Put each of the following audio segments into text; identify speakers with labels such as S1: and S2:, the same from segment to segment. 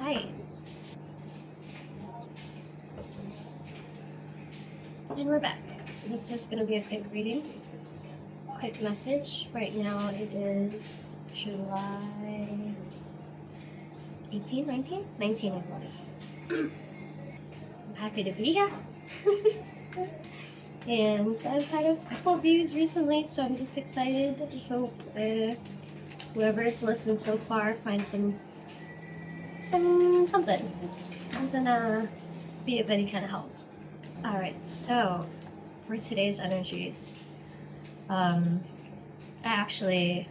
S1: Hi. And we're back. So this is just going to be a quick reading, quick message. Right now it is July 18, 19? 19, I believe. I'm happy to be here. And I've had a couple views recently, so I'm just excited. I hope whoever has listened so far finds something be of any kind of help. All right, so for today's energies, I actually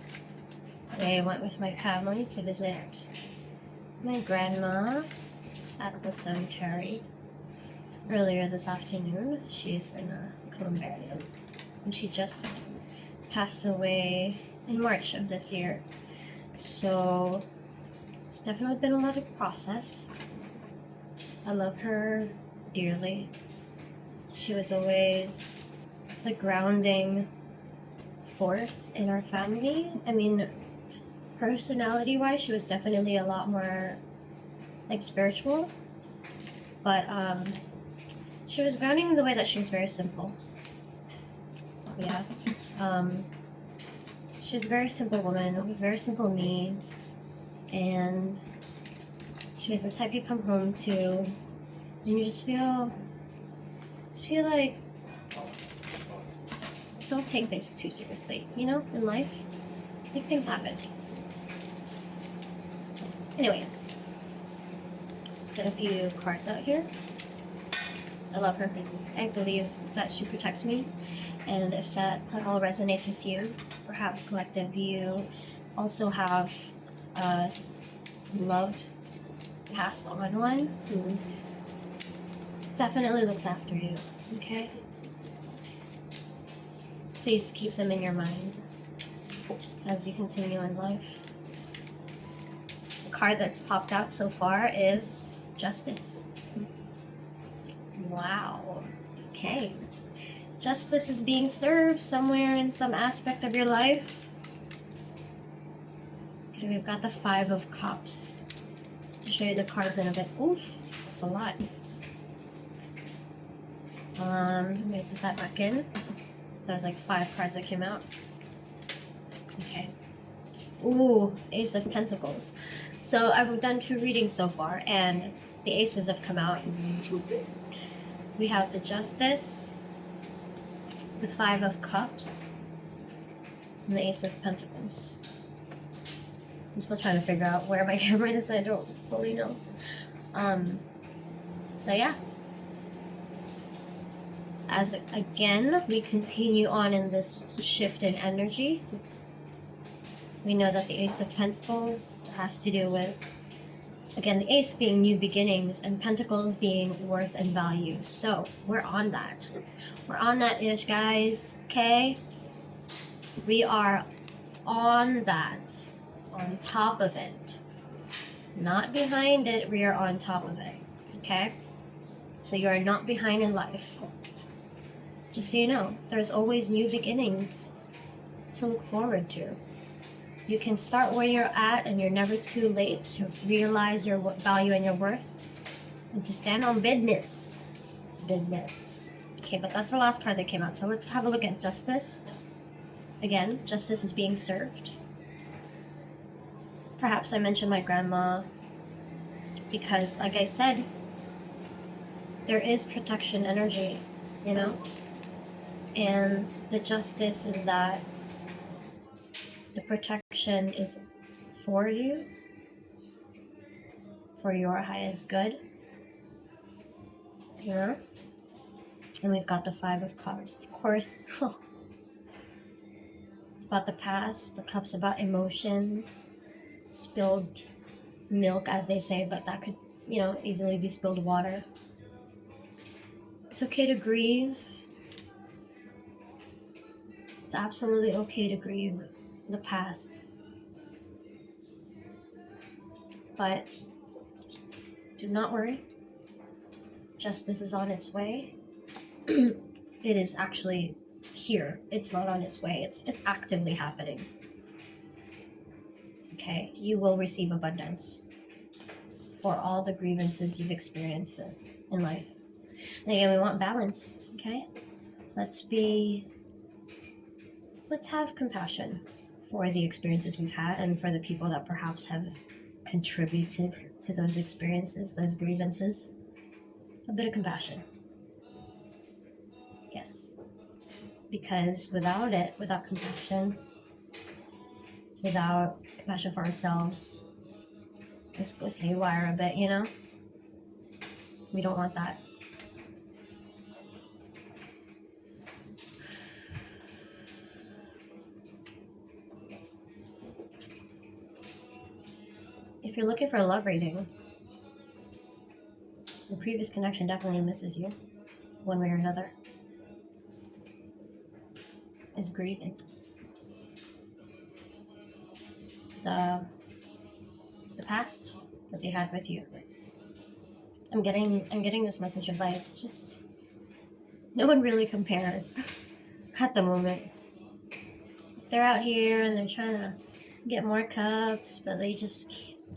S1: today went with my family to visit my grandma at the cemetery earlier this afternoon. She's in a columbarium, and she just passed away in March of this year. So it's definitely been a lot of process. I love her dearly. She was always the grounding force in our family. I mean, personality-wise, she was definitely a lot more like spiritual, but she was grounding in the way that she was very simple. Yeah. She was a very simple woman with very simple needs, and she was the type you come home to and you just feel like don't take things too seriously, you know, in life. Make things happen. Anyways, let's get a few cards out here. I love her. I believe that she protects me. And if that at all resonates with you, perhaps collective, you also have a loved passed on one who definitely looks after you, okay? Please keep them in your mind as you continue in life. The card that's popped out so far is Justice. Wow. Okay. Justice is being served somewhere in some aspect of your life. Okay, we've got the Five of Cups. I'll show you the cards in a bit. Oof, that's a lot. I'm gonna put that back in. That was like 5 cards that came out. Okay. Ooh, Ace of Pentacles. So I've done 2 readings so far, and the aces have come out. We have the Justice, the Five of Cups, and the Ace of Pentacles. I'm still trying to figure out where my camera is. I don't fully know. So yeah. As again, we continue on in this shift in energy. We know that the Ace of Pentacles has to do with, again, the Ace being new beginnings and Pentacles being worth and value. So we're on that. We're on that ish, guys. Okay? We are on that. On top of it. Not behind it, we are on top of it. Okay? So you are not behind in life. Just so you know, there's always new beginnings to look forward to. You can start where you're at, and you're never too late to realize your value and your worth and to stand on business. Business. Okay, but that's the last card that came out. So let's have a look at Justice. Again, justice is being served. Perhaps I mentioned my grandma because, like I said, there is protection energy, you know? And the justice is that the protection is for you, for your highest good, you know? And we've got the Five of Cups, of course. It's about the past. The Cup's about emotions, spilled milk, as they say, but that could, you know, easily be spilled water. It's okay to grieve. It's absolutely okay to grieve the past. But do not worry. Justice is on its way. It is actually here. It's not on its way. It's actively happening. Okay? You will receive abundance for all the grievances you've experienced in life. And again, we want balance, okay? Let's have compassion for the experiences we've had and for the people that perhaps have contributed to those experiences, those grievances. A bit of compassion. Yes. Because without compassion for ourselves, this goes haywire a bit, you know? We don't want that. If you're looking for a love reading, the previous connection definitely misses you, one way or another. Is grieving. The past that they had with you. I'm getting this message of like, just no one really compares at the moment. They're out here and they're trying to get more cups, but they just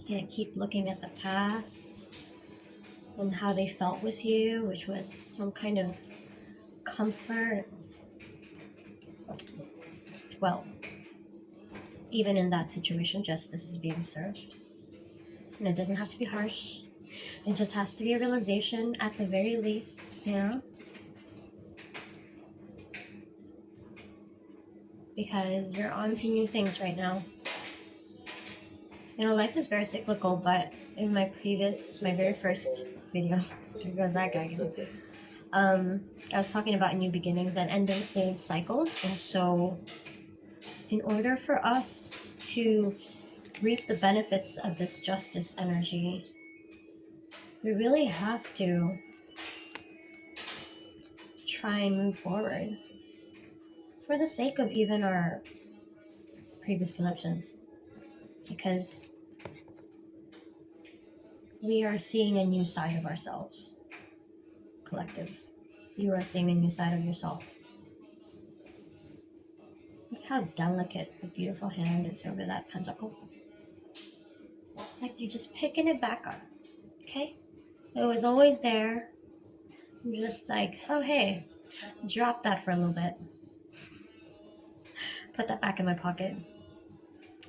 S1: can't keep looking at the past and how they felt with you, which was some kind of comfort. Well, even in that situation, justice is being served. And it doesn't have to be harsh. It just has to be a realization at the very least, you know? Because you're on to new things right now. You know, life is very cyclical, but in my very first video, there goes that guy again. I was talking about new beginnings and ending old cycles. And so, in order for us to reap the benefits of this justice energy, we really have to try and move forward for the sake of even our previous connections, because we are seeing a new side of ourselves. Collective, you are seeing a new side of yourself. Look how delicate the beautiful hand is over that pentacle. It's like you're just picking it back up, okay? It was always there. I'm just like, oh hey, drop that for a little bit. Put that back in my pocket.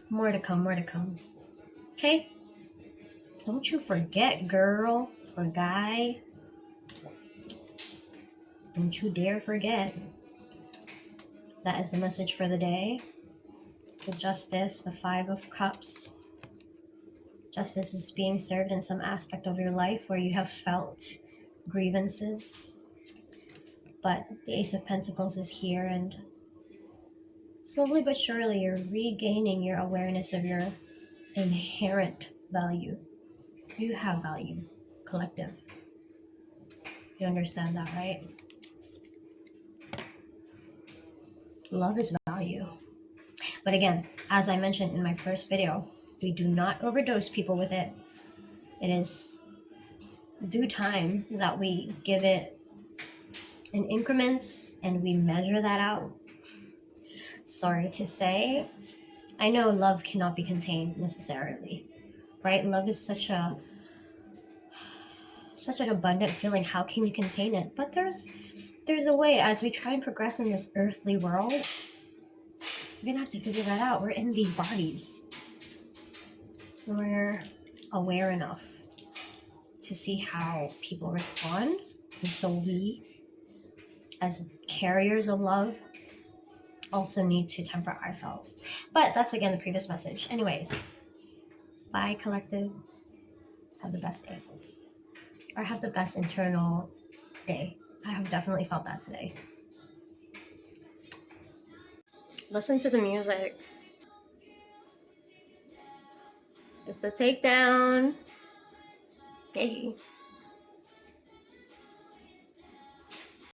S1: More to come, more to come. Okay? Don't you forget, girl or guy. Don't you dare forget. That is the message for the day. The justice, the 5 of Cups. Justice is being served in some aspect of your life where you have felt grievances. But the Ace of Pentacles is here, and slowly but surely you're regaining your awareness of your inherent value. You have value, collective. You understand that, right? Love is value. But again, as I mentioned in my first video, we do not overdose people with it. It is due time that we give it in increments and we measure that out. Sorry to say, I know love cannot be contained necessarily, right? Love is such an abundant feeling. How can you contain it? But there's a way. As we try and progress in this earthly world, we're gonna have to figure that out. We're in these bodies. We're aware enough to see how people respond, and so we, as carriers of love, also need to temper ourselves. But that's again the previous message. Anyways, bye collective. Have the best day, or have the best internal day. I have definitely felt that today. Listen to the music. It's the takedown. Hey.